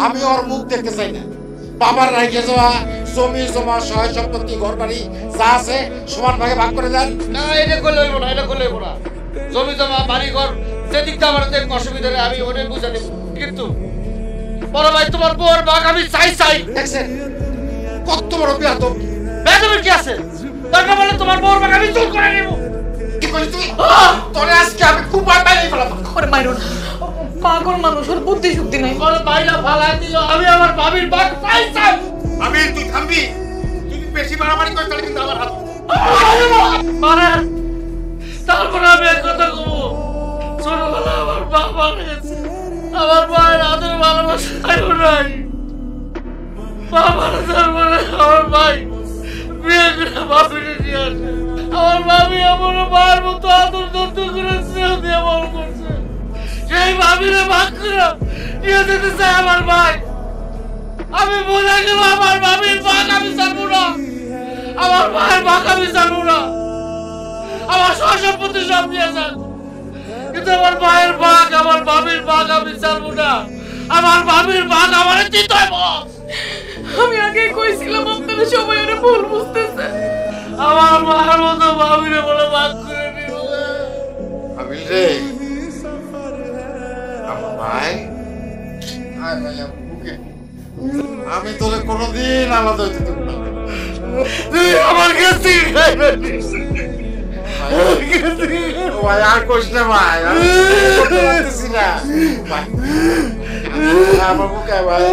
আমি ওর মুখ দেখতে চাই না। বাবার রাইখে যাওয়া জমি জমা সহায় সম্পত্তি ঘর বাড়ি যা আছে সমান ভাগে ভাগ করে দেন। না এটা করলে হইব না, এটা করলে হইব না। জমি জমা বাড়ি ঘর যেদিকটা আমার অসুবিধা নেই, আমি ওটাই বুঝে নেব। কিন্তু বড় ভাই তোমার বউর ভাগ আমি চাই। দেখছেন কত বড় বিয়াদব। বেদবের কি আছে? দরকার বলে তোমার বউর ভাগ আমি চুল করে নেব। কি কইলি তুই? তোরে আজকে আমি খুব বাইরে ফেলাবো। ওরে মাইরো না, পাগল মানুষ, ওর বুদ্ধি শুদ্ধি নাই। বড় ভাইরা ফালাই দিল, আমি আমার ভাবির ভাগ চাই। আমি তুই থামবি? তুই বেশি বাড়াবাড়ি করিস তাহলে কিন্তু আমার হাত মানে তারপরে আমি এক কথা কবো, ছোটবেলা আমার বাপ মারা গেছে, আমার মায়ের আদর ভালোবাসাও নাই। বাবা মারা যাওয়ার পরে আমার ভাই বিয়ে করে ভাবিরে নিয়ে আসে। আমার ভাবি আমার মায়ের মতো আদর যত্ন করে স্নেহ দিয়ে বড় করছে। সেই ভাবিরে ভাগ করে নিয়ে যেতে চায় আমার ভাই। আমি বলে গেল আমার ভাবির ভাগ আমি ছাড়বো না, আমার ভাইয়ের ভাগ আমি ছাড়বো না। আমার সব সম্পত্তি সব নিয়ে যান, কিন্তু আমার ভাইয়ের ভাগ আমার ভাবির ভাগ আমি ছাড়বো না। আমার ভাবির ভাগ আমার দিতে হবে। আমি আগেই কইছিলাম আপনারা সবাই ওরে ভুল বুঝতেছে। আমার মায়ের মতো ভাবিরে বলে ভাগ করে নিল। আমি রে আমার ভাই আমি তোরে কোনোদিন আলাদা হইতে দেব না। তুই আমার কাছে ভাই আর কইস না ভাই, আমি করতে পারতেছি না ভাই, আমার বুকে ভাই।